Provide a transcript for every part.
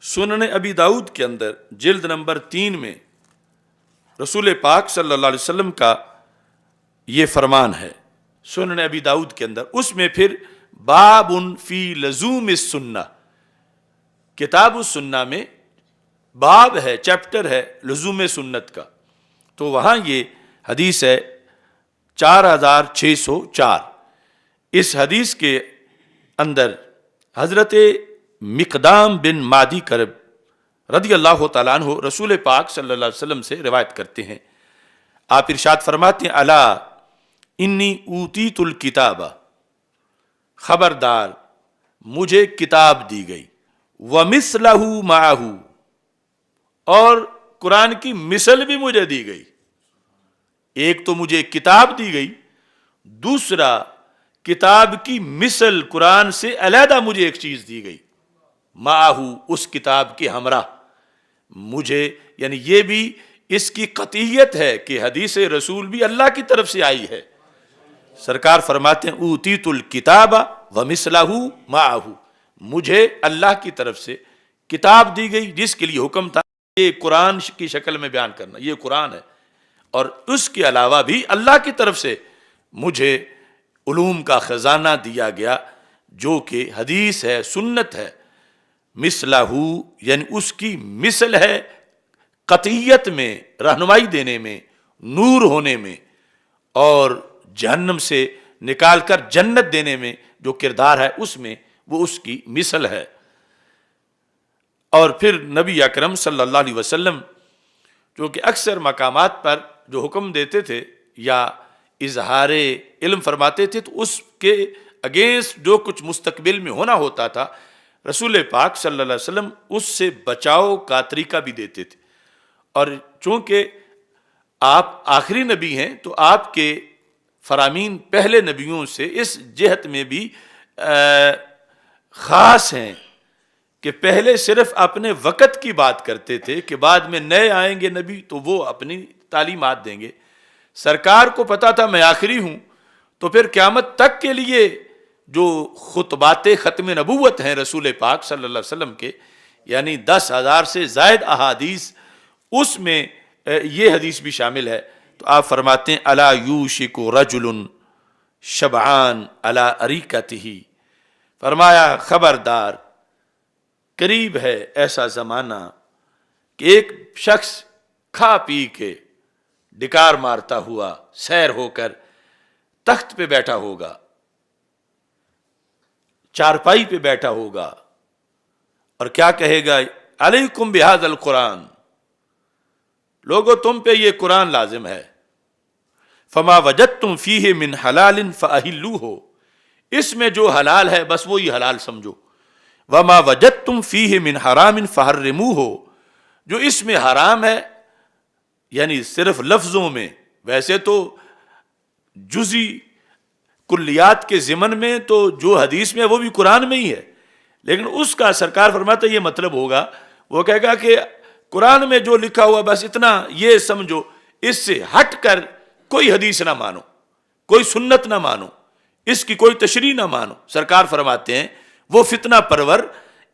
سنن ابی داؤد کے اندر جلد نمبر 3 میں رسول پاک صلی اللہ علیہ وسلم کا یہ فرمان ہے. سنن ابی داؤد کے اندر اس میں پھر باب فی لزوم السنہ، کتاب السنہ میں باب ہے، چیپٹر ہے لزوم سنت کا. تو وہاں یہ حدیث ہے 4604. اس حدیث کے اندر حضرت مقدام بن مادی کرب رضی اللہ تعالیٰ عنہ رسول پاک صلی اللہ علیہ وسلم سے روایت کرتے ہیں. آپ ارشاد فرماتے ہیں الا انی اوتیت الکتاب، خبردار مجھے کتاب دی گئی، ومثلہ معہ، اور قرآن کی مثل بھی مجھے دی گئی. ایک تو مجھے کتاب دی گئی، دوسرا کتاب کی مثل قرآن سے علیحدہ مجھے ایک چیز دی گئی، معہ، اس کتاب کے ہمراہ مجھے. یعنی یہ بھی اس کی قطعیت ہے کہ حدیث رسول بھی اللہ کی طرف سے آئی ہے. سرکار فرماتے ہیں اوتیت الکتاب ومثلہ معہ، مجھے اللہ کی طرف سے کتاب دی گئی جس کے لیے حکم تھا یہ قرآن کی شکل میں بیان کرنا، یہ قرآن ہے، اور اس کے علاوہ بھی اللہ کی طرف سے مجھے علوم کا خزانہ دیا گیا جو کہ حدیث ہے، سنت ہے. مثلہ یعنی اس کی مثل ہے قطعیت میں، رہنمائی دینے میں، نور ہونے میں، اور جہنم سے نکال کر جنت دینے میں جو کردار ہے اس میں وہ اس کی مثل ہے. اور پھر نبی اکرم صلی اللہ علیہ وسلم جو کہ اکثر مقامات پر جو حکم دیتے تھے یا اظہار علم فرماتے تھے تو اس کے اگینسٹ جو کچھ مستقبل میں ہونا ہوتا تھا رسول پاک صلی اللہ علیہ وسلم اس سے بچاؤ کا طریقہ بھی دیتے تھے. اور چونکہ آپ آخری نبی ہیں تو آپ کے فرامین پہلے نبیوں سے اس جہت میں بھی خاص ہیں کہ پہلے صرف اپنے وقت کی بات کرتے تھے کہ بعد میں نئے آئیں گے نبی تو وہ اپنی تعلیمات دیں گے. سرکار کو پتا تھا میں آخری ہوں تو پھر قیامت تک کے لیے جو خطبات ختم نبوت ہیں رسول پاک صلی اللہ علیہ وسلم کے، یعنی 10,000 سے زائد احادیث، اس میں یہ حدیث بھی شامل ہے. تو آپ فرماتے ہیں الا یوشک رجل شبعان علی اریکتہ، فرمایا خبردار قریب ہے ایسا زمانہ کہ ایک شخص کھا پی کے ڈکار مارتا ہوا سیر ہو کر تخت پہ بیٹھا ہوگا، چارپائی پہ بیٹھا ہوگا، اور کیا کہے گا علیکم بہذا القرآن، لوگو تم پہ یہ قرآن لازم ہے، فما وجدتم فیہ من حلال فاحلوہ، اس میں جو حلال ہے بس وہی حلال سمجھو، وما وجدتم فیہ من حرام فحرموہ، جو اس میں حرام ہے یعنی صرف لفظوں میں، ویسے تو جزی کلیات کے ضمن میں تو جو حدیث میں وہ بھی قرآن میں ہی ہے، لیکن اس کا سرکار فرماتا یہ مطلب ہوگا، وہ کہے گا کہ قرآن میں جو لکھا ہوا بس اتنا یہ سمجھو، اس سے ہٹ کر کوئی حدیث نہ مانو، کوئی سنت نہ مانو، اس کی کوئی تشریح نہ مانو. سرکار فرماتے ہیں وہ فتنہ پرور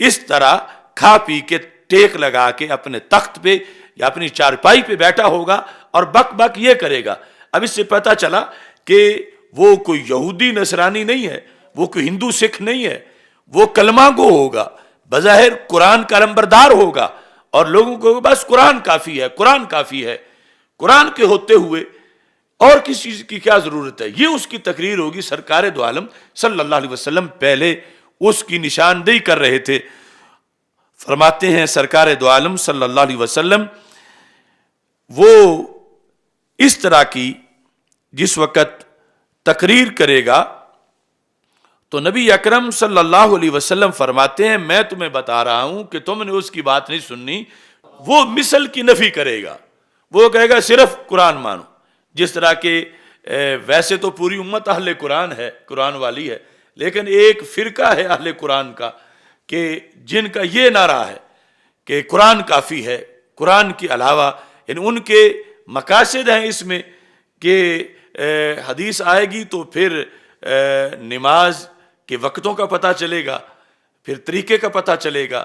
اس طرح کھا پی کے ٹیک لگا کے اپنے تخت پہ یا اپنی چارپائی پہ بیٹھا ہوگا اور بک بک یہ کرے گا. اب اس سے پتہ چلا کہ وہ کوئی یہودی نصرانی نہیں ہے، وہ کوئی ہندو سکھ نہیں ہے، وہ کلمہ گو ہوگا، بظاہر قرآن کا علمبردار ہوگا، اور لوگوں کو بس قرآن کافی ہے، قرآن کافی ہے، قرآن کے ہوتے ہوئے اور کسی چیز کی کیا ضرورت ہے. یہ اس کی تقریر ہوگی. سرکار دو عالم صلی اللہ علیہ وسلم پہلے اس کی نشاندہی کر رہے تھے. فرماتے ہیں سرکار دو عالم صلی اللہ علیہ وسلم وہ اس طرح کی جس وقت تقریر کرے گا تو نبی اکرم صلی اللہ علیہ وسلم فرماتے ہیں میں تمہیں بتا رہا ہوں کہ تم نے اس کی بات نہیں سننی. وہ مثل کی نفی کرے گا، وہ کہے گا صرف قرآن مانو. جس طرح کہ ویسے تو پوری امت اہل قرآن ہے، قرآن والی ہے، لیکن ایک فرقہ ہے اہل قرآن کا کہ جن کا یہ نعرہ ہے کہ قرآن کافی ہے، قرآن کے علاوہ، یعنی ان کے مقاصد ہیں اس میں کہ حدیث آئے گی تو پھر نماز کے وقتوں کا پتہ چلے گا، پھر طریقے کا پتہ چلے گا،